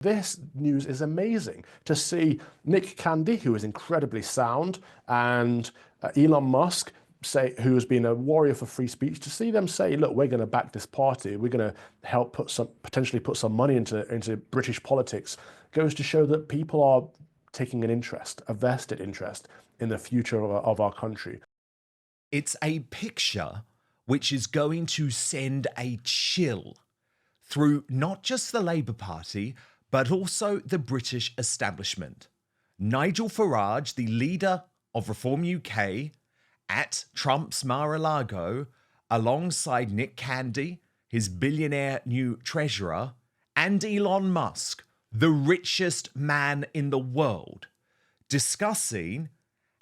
This news is amazing to see Nick Candy, who is incredibly sound, and Elon Musk, who has been a warrior for free speech, to see them say, look, we're going to back this party, we're going to help potentially put some money into British politics, goes to show that people are taking an interest, a vested interest in the future of our country. It's a picture which is going to send a chill through not just the Labour Party, but also the British establishment. Nigel Farage, the leader of Reform UK, at Trump's Mar-a-Lago, alongside Nick Candy, his billionaire new treasurer, and Elon Musk, the richest man in the world, discussing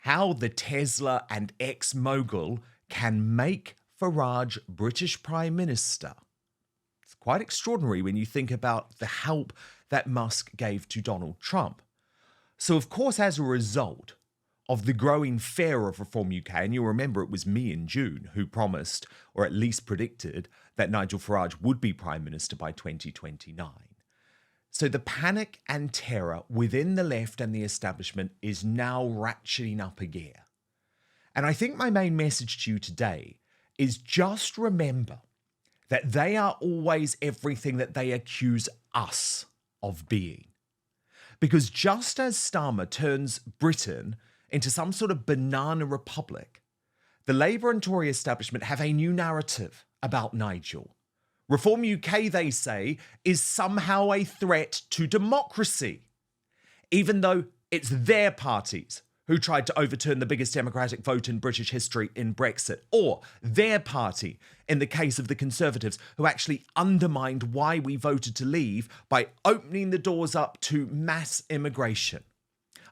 how the Tesla and ex-mogul can make Farage British Prime Minister. It's quite extraordinary when you think about the help that Musk gave to Donald Trump. So, of course, as a result of the growing fear of Reform UK, and you'll remember it was me in June who promised, or at least predicted, that Nigel Farage would be Prime Minister by 2029. So the panic and terror within the left and the establishment is now ratcheting up a gear. And I think my main message to you today is just remember that they are always everything that they accuse us of being. Because just as Starmer turns Britain into some sort of banana republic, the Labour and Tory establishment have a new narrative about Nigel. Reform UK, they say, is somehow a threat to democracy, even though it's their parties who tried to overturn the biggest democratic vote in British history in Brexit, or their party, in the case of the Conservatives, who actually undermined why we voted to leave by opening the doors up to mass immigration.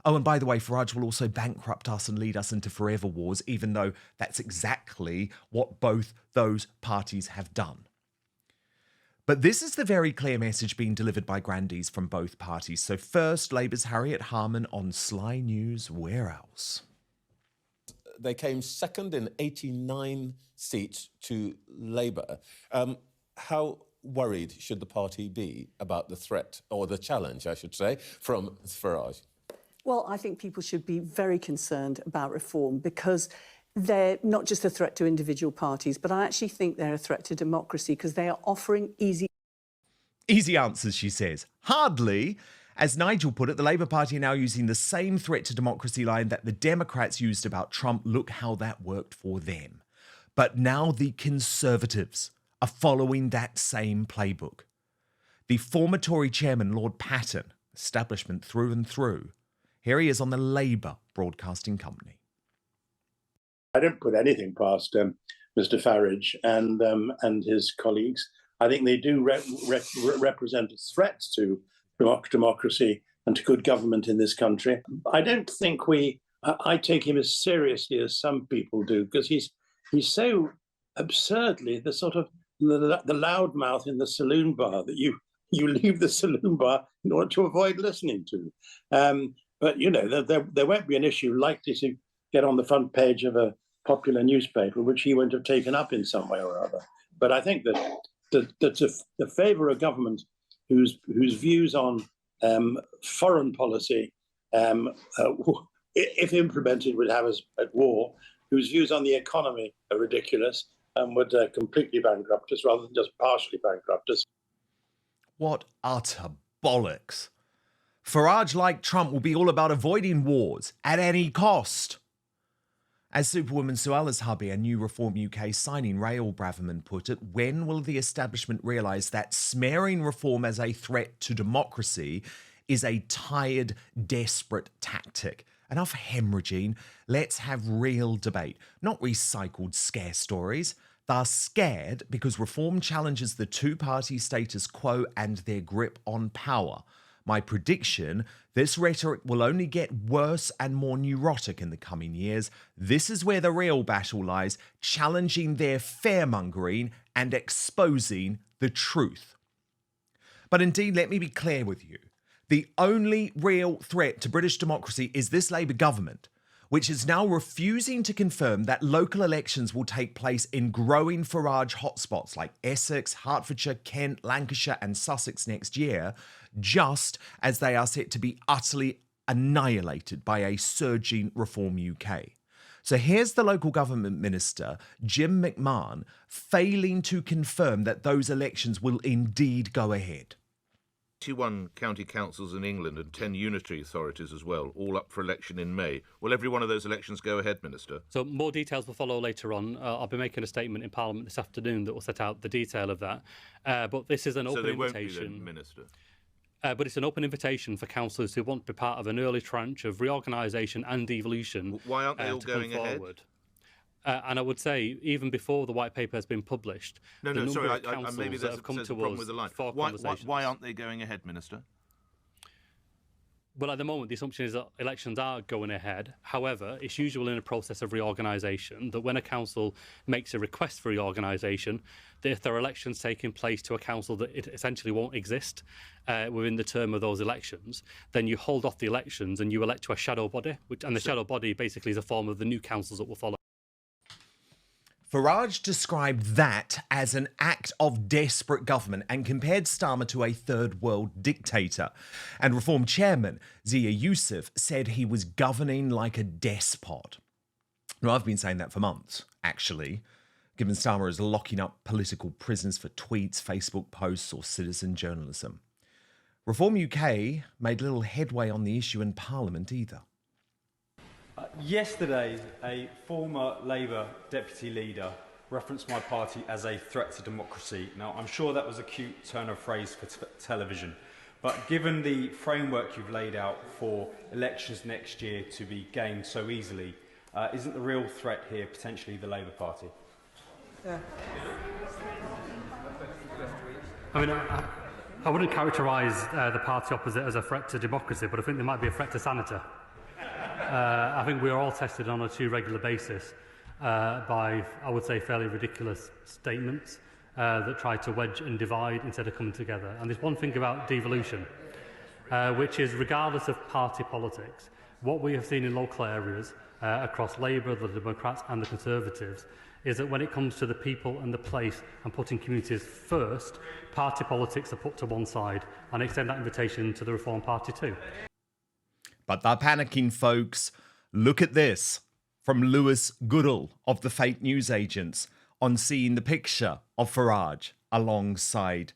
Oh, and by the way, Farage will also bankrupt us and lead us into forever wars, even though that's exactly what both those parties have done. But this is the very clear message being delivered by grandees from both parties. So first, Labour's Harriet Harman on Sly News. Where else? They came second in 89 seats to Labour. How worried should the party be about the threat, or the challenge, I should say, from Farage? Well, I think people should be very concerned about reform, because they're not just a threat to individual parties, but I actually think they're a threat to democracy, because they are offering easy answers, she says. Hardly. As Nigel put it, the Labour Party are now using the same threat to democracy line that the Democrats used about Trump. Look how that worked for them. But now the Conservatives are following that same playbook. The former Tory chairman, Lord Patten, establishment through and through. Here he is on the Labour Broadcasting Company. I don't put anything past Mr. Farage and his colleagues. I think they do represent a threat to democracy and to good government in this country. I don't think I take him as seriously as some people do, because he's so absurdly the sort of the loudmouth in the saloon bar that you leave the saloon bar in order to avoid listening to. But you know, there won't be an issue likely to get on the front page of a popular newspaper, which he won't have taken up in some way or other. But I think that to favour a government whose views on foreign policy, if implemented, would have us at war, whose views on the economy are ridiculous and would completely bankrupt us rather than just partially bankrupt us. What utter bollocks. Farage, like Trump, will be all about avoiding wars at any cost. As Superwoman Suala's hubby and new Reform UK signing Rael Braverman put it, when will the establishment realise that smearing reform as a threat to democracy is a tired, desperate tactic? Enough hemorrhaging. Let's have real debate, not recycled scare stories. They're scared because reform challenges the two-party status quo and their grip on power. My prediction, this rhetoric will only get worse and more neurotic in the coming years. This is where the real battle lies, challenging their fearmongering and exposing the truth. But indeed, let me be clear with you. The only real threat to British democracy is this Labour government, which is now refusing to confirm that local elections will take place in growing Farage hotspots like Essex, Hertfordshire, Kent, Lancashire and Sussex next year, just as they are set to be utterly annihilated by a surging Reform UK. So here's the local government minister, Jim McMahon, failing to confirm that those elections will indeed go ahead. 21 county councils in England and 10 unitary authorities as well, all up for election in May. Will every one of those elections go ahead, Minister? So more details will follow later on. I'll be making a statement in Parliament this afternoon that will set out the detail of that. But this is an open invitation. So they won't be then, Minister? But it's an open invitation for councillors who want to be part of an early tranche of reorganisation and devolution. Why aren't they all going ahead? And I would say, even before the white paper has been published, maybe there's a problem with the line. Why aren't they going ahead, Minister? Well, at the moment, the assumption is that elections are going ahead. However, it's usual in a process of reorganisation that when a council makes a request for reorganisation, that if there are elections taking place to a council that it essentially won't exist within the term of those elections, then you hold off the elections and you elect to a shadow body, and the shadow body basically is a form of the new councils that will follow. Farage described that as an act of desperate government and compared Starmer to a third world dictator. And Reform chairman Zia Youssef said he was governing like a despot. Now, I've been saying that for months, actually, given Starmer is locking up political prisoners for tweets, Facebook posts or citizen journalism. Reform UK made little headway on the issue in Parliament either. Yesterday, a former Labour deputy leader referenced my party as a threat to democracy. Now, I'm sure that was a cute turn of phrase for television, but given the framework you've laid out for elections next year to be gained so easily, isn't the real threat here potentially the Labour Party? Yeah. I mean, I wouldn't characterise the party opposite as a threat to democracy, but I think there might be a threat to sanity. I think we are all tested on a too regular basis by, I would say, fairly ridiculous statements that try to wedge and divide instead of coming together. And there's one thing about devolution, which is regardless of party politics, what we have seen in local areas across Labour, the Democrats and the Conservatives is that when it comes to the people and the place and putting communities first, party politics are put to one side, and I extend that invitation to the Reform Party too. But they're panicking, folks. Look at this from Lewis Goodall of the fake news agents on seeing the picture of Farage alongside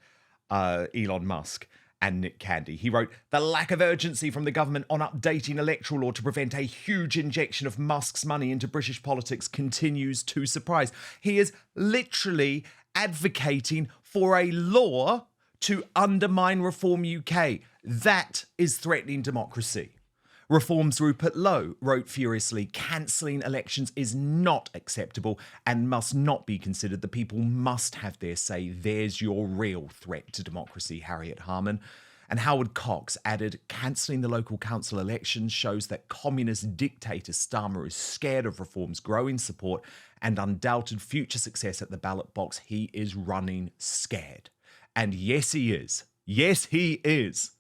Elon Musk and Nick Candy. He wrote, "The lack of urgency from the government on updating electoral law to prevent a huge injection of Musk's money into British politics continues to surprise." He is literally advocating for a law to undermine Reform UK. That is threatening democracy. Reform's Rupert Lowe wrote furiously, "Cancelling elections is not acceptable and must not be considered. The people must have their say. There's your real threat to democracy, Harriet Harman." And Howard Cox added, "Cancelling the local council elections shows that communist dictator Starmer is scared of Reform's growing support and undoubted future success at the ballot box. He is running scared." And yes, he is. Yes, he is.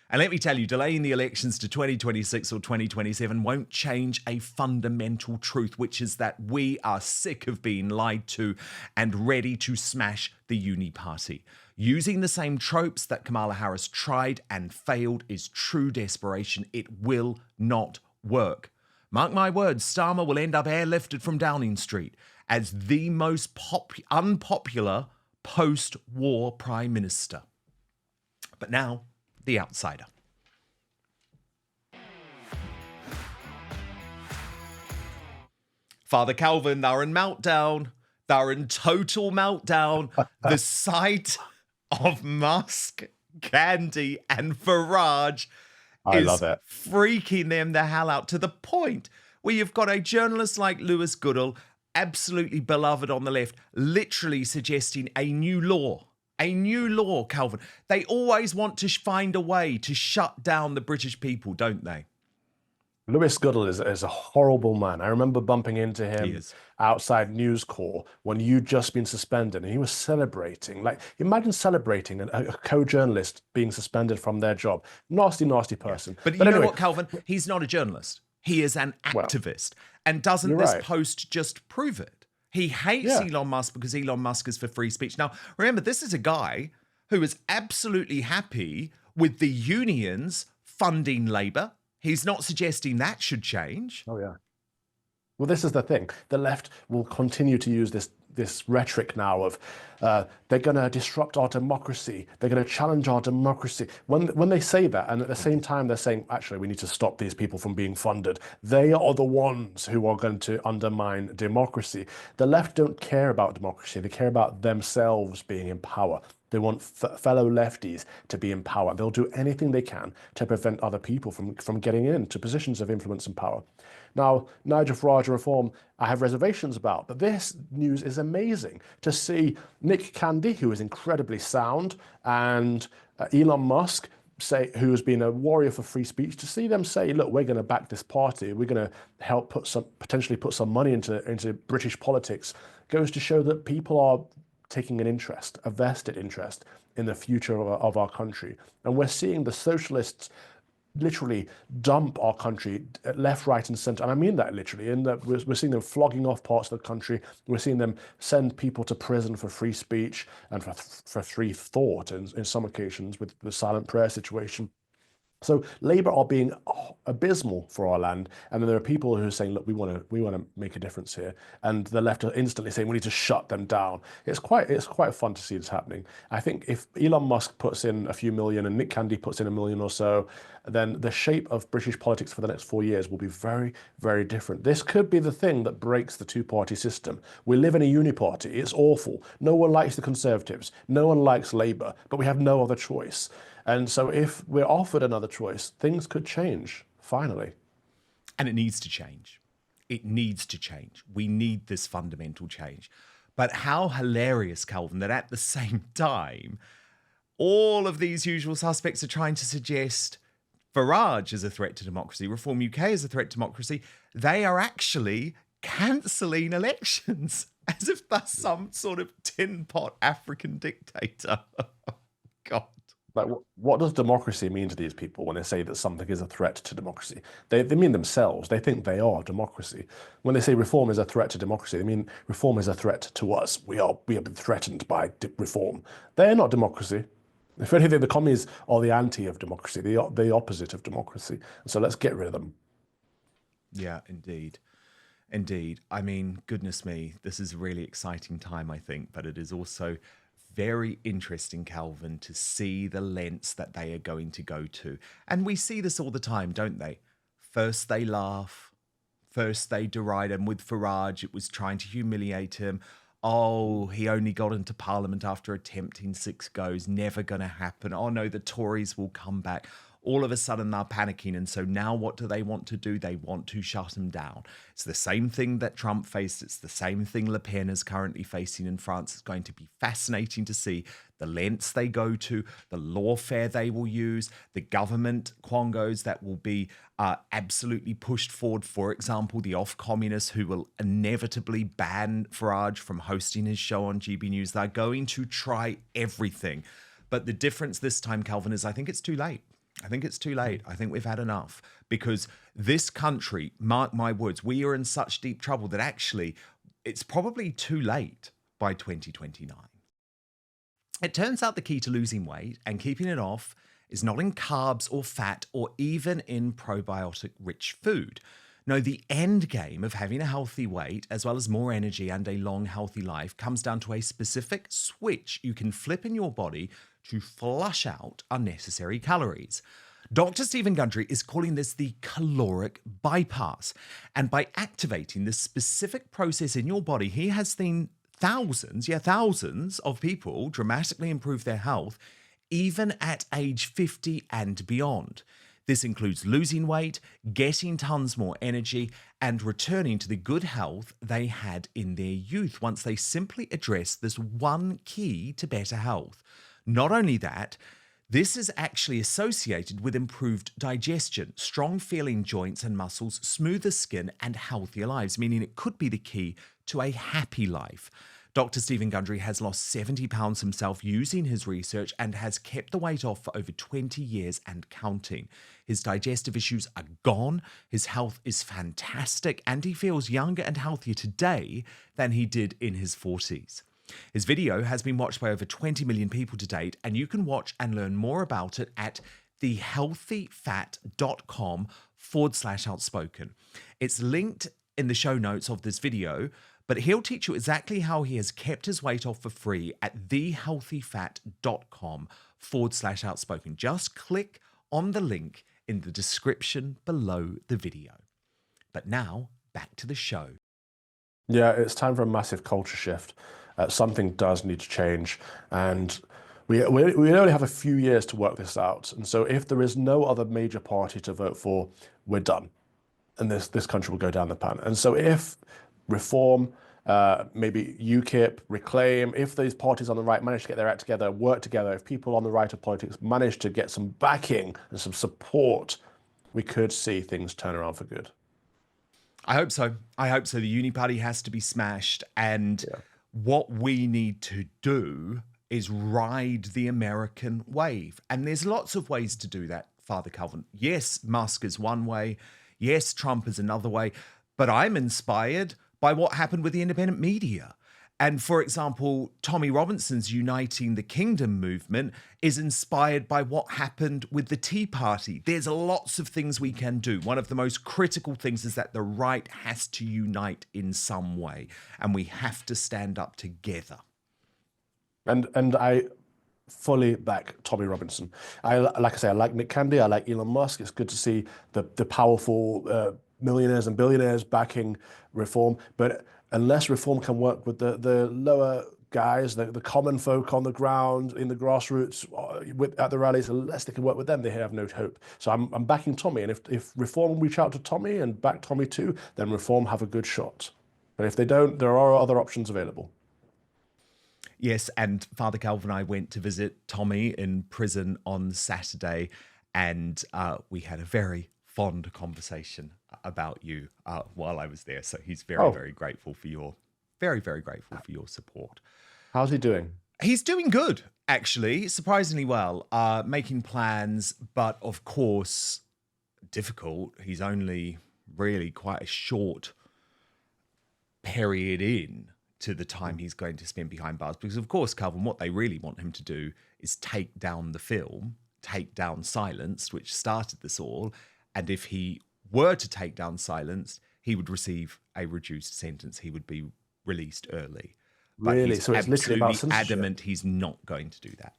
And let me tell you, delaying the elections to 2026 or 2027 won't change a fundamental truth, which is that we are sick of being lied to and ready to smash the uni party. Using the same tropes that Kamala Harris tried and failed is true desperation. It will not work. Mark my words, Starmer will end up airlifted from Downing Street as the most unpopular post-war Prime Minister. But now, the outsider. Father Calvin, they're in meltdown. They're in total meltdown. The sight of Musk, Candy, and Farage is freaking them the hell out, to the point where you've got a journalist like Lewis Goodall, absolutely beloved on the left, literally suggesting a new law. A new law, Calvin. They always want to find a way to shut down the British people, don't they? Lewis Goodall is a horrible man. I remember bumping into him outside News Corps when you'd just been suspended, and he was celebrating. Like, imagine celebrating a co-journalist being suspended from their job. Nasty, nasty person. Yeah. But you know what, Calvin? He's not a journalist. He is an activist. And doesn't this post just prove it? He hates Elon Musk because Elon Musk is for free speech. Now, remember, this is a guy who is absolutely happy with the unions funding Labour. He's not suggesting that should change. Oh, yeah. Well, this is the thing. The left will continue to use this rhetoric now of they're going to disrupt our democracy. They're going to challenge our democracy. When they say that, and at the same time they're saying, actually, we need to stop these people from being funded. They are the ones who are going to undermine democracy. The left don't care about democracy. They care about themselves being in power. They want fellow lefties to be in power. They'll do anything they can to prevent other people from getting into positions of influence and power. Now, Nigel Farage reform, I have reservations about, but this news is amazing to see Nick Candy, who is incredibly sound, and Elon Musk, who has been a warrior for free speech, to see them say, look, we're going to back this party, we're going to help potentially put some money into British politics, goes to show that people are taking an interest, a vested interest in the future of our country. And we're seeing the socialists literally dump our country left, right, and centre. And I mean that literally, in that we're seeing them flogging off parts of the country. We're seeing them send people to prison for free speech and for free thought in some occasions with the silent prayer situation. So Labour are being abysmal for our land, and then there are people who are saying, "Look, we want to make a difference here," and the left are instantly saying, "We need to shut them down." It's quite fun to see this happening. I think if Elon Musk puts in a few million and Nick Candy puts in $1 million or so, then the shape of British politics for the next 4 years will be very, very different. This could be the thing that breaks the two-party system. We live in a uniparty. It's awful. No one likes the Conservatives. No one likes Labour, but we have no other choice. And so if we're offered another choice, things could change, finally. And it needs to change. It needs to change. We need this fundamental change. But how hilarious, Calvin, that at the same time, all of these usual suspects are trying to suggest Farage is a threat to democracy, Reform UK is a threat to democracy. They are actually cancelling elections as if that's some sort of tin pot African dictator. God. Like, what does democracy mean to these people when they say that something is a threat to democracy? They mean themselves. They think they are democracy. When they say reform is a threat to democracy, they mean reform is a threat to us. We have been threatened by reform. They're not democracy. If anything, the commies are the anti of democracy, the opposite of democracy. So let's get rid of them. Yeah, indeed. Indeed. I mean, goodness me, this is a really exciting time, I think, but it is also very interesting, Calvin, to see the lengths that they are going to go to. And we see this all the time, don't they? First they laugh, first they deride him. With Farage, it was trying to humiliate him. Oh, he only got into Parliament after attempting 6 goes, never going to happen. Oh no, the Tories will come back. All of a sudden they're panicking. And so now what do they want to do? They want to shut him down. It's the same thing that Trump faced. It's the same thing Le Pen is currently facing in France. It's going to be fascinating to see the lengths they go to, the lawfare they will use, the government quangos that will be absolutely pushed forward. For example, the off-communists who will inevitably ban Farage from hosting his show on GB News. They're going to try everything. But the difference this time, Calvin, is I think it's too late. I think it's too late. I think we've had enough, because this country, mark my words, we are in such deep trouble that actually it's probably too late by 2029. It turns out the key to losing weight and keeping it off is not in carbs or fat or even in probiotic-rich food. No, the end game of having a healthy weight, as well as more energy and a long, healthy life, comes down to a specific switch you can flip in your body to flush out unnecessary calories. Dr. Stephen Gundry is calling this the caloric bypass. And by activating this specific process in your body, he has seen thousands of people dramatically improve their health, even at age 50 and beyond. This includes losing weight, getting tons more energy, and returning to the good health they had in their youth once they simply addressed this one key to better health. Not only that, this is actually associated with improved digestion, strong feeling joints and muscles, smoother skin, and healthier lives, meaning it could be the key to a happy life. Dr. Stephen Gundry has lost 70 pounds himself using his research and has kept the weight off for over 20 years and counting. His digestive issues are gone, his health is fantastic, and he feels younger and healthier today than he did in his 40s. His video has been watched by over 20 million people to date, and you can watch and learn more about it at thehealthyfat.com/outspoken. It's linked in the show notes of this video, but he'll teach you exactly how he has kept his weight off for free at thehealthyfat.com/outspoken. Just click on the link in the description below the video. But now, back to the show. Yeah, it's time for a massive culture shift. Something does need to change, and we only have a few years to work this out. And so if there is no other major party to vote for, we're done. And this country will go down the pan. And so if Reform, maybe UKIP, Reclaim, if these parties on the right manage to get their act together, work together, if people on the right of politics manage to get some backing and some support, we could see things turn around for good. I hope so. I hope so. The uni party has to be smashed. And what we need to do is ride the American wave. And there's lots of ways to do that, Father Calvin. Yes, Musk is one way. Yes, Trump is another way. But I'm inspired by what happened with the independent media. And for example, Tommy Robinson's Uniting the Kingdom movement is inspired by what happened with the Tea Party. There's lots of things we can do. One of the most critical things is that the right has to unite in some way, and we have to stand up together. And I fully back Tommy Robinson. Like I say, I like Nick Candy, I like Elon Musk. It's good to see the powerful millionaires and billionaires backing Reform, but unless Reform can work with the lower guys, the common folk on the ground, in the grassroots, at the rallies, unless they can work with them, they have no hope. So I'm backing Tommy, and if Reform reach out to Tommy and back Tommy too, then Reform have a good shot. But if they don't, there are other options available. Yes, and Father Calvin and I went to visit Tommy in prison on Saturday, and we had a very fond conversation about you while I was there. So he's very grateful for your, very grateful for your support. How's he doing? He's doing good, actually, surprisingly well, making plans, but of course, difficult. He's only really quite a short period in to the time he's going to spend behind bars. Because of course, Calvin, what they really want him to do is take down the film, take down Silenced, which started this all. And if he were to take down Silenced, he would receive a reduced sentence. He would be released early. But really? He's so it's literally about absolutely adamant he's not going to do that.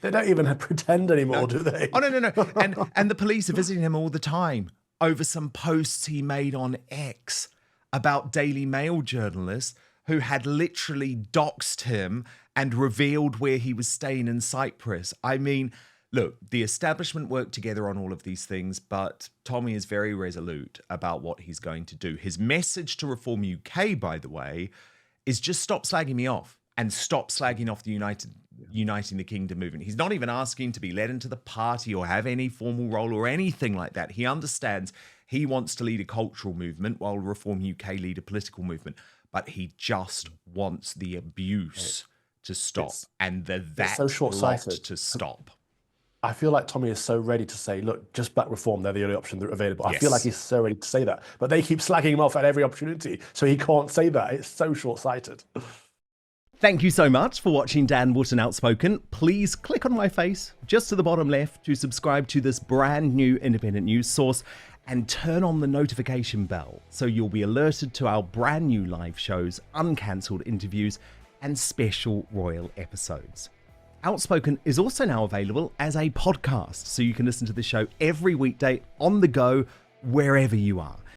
They don't even pretend anymore, do they? Oh, no. And the police are visiting him all the time over some posts he made on X about Daily Mail journalists who had literally doxed him and revealed where he was staying in Cyprus. I mean, look, the establishment worked together on all of these things, but Tommy is very resolute about what he's going to do. His message to Reform UK, by the way, is just stop slagging me off and stop slagging off the Uniting the Kingdom movement. He's not even asking to be led into the party or have any formal role or anything like that. He understands he wants to lead a cultural movement while Reform UK lead a political movement, but he just wants the abuse to stop and that so short-sighted to stop. I feel like Tommy is so ready to say, look, just back Reform. They're the only option that's available. I Yes. feel like he's so ready to say that. But they keep slagging him off at every opportunity. So he can't say that. It's so short-sighted. Thank you so much for watching Dan Wootton Outspoken. Please click on my face just to the bottom left to subscribe to this brand new independent news source and turn on the notification bell so you'll be alerted to our brand new live shows, uncancelled interviews, and special royal episodes. Outspoken is also now available as a podcast, so you can listen to the show every weekday on the go, wherever you are.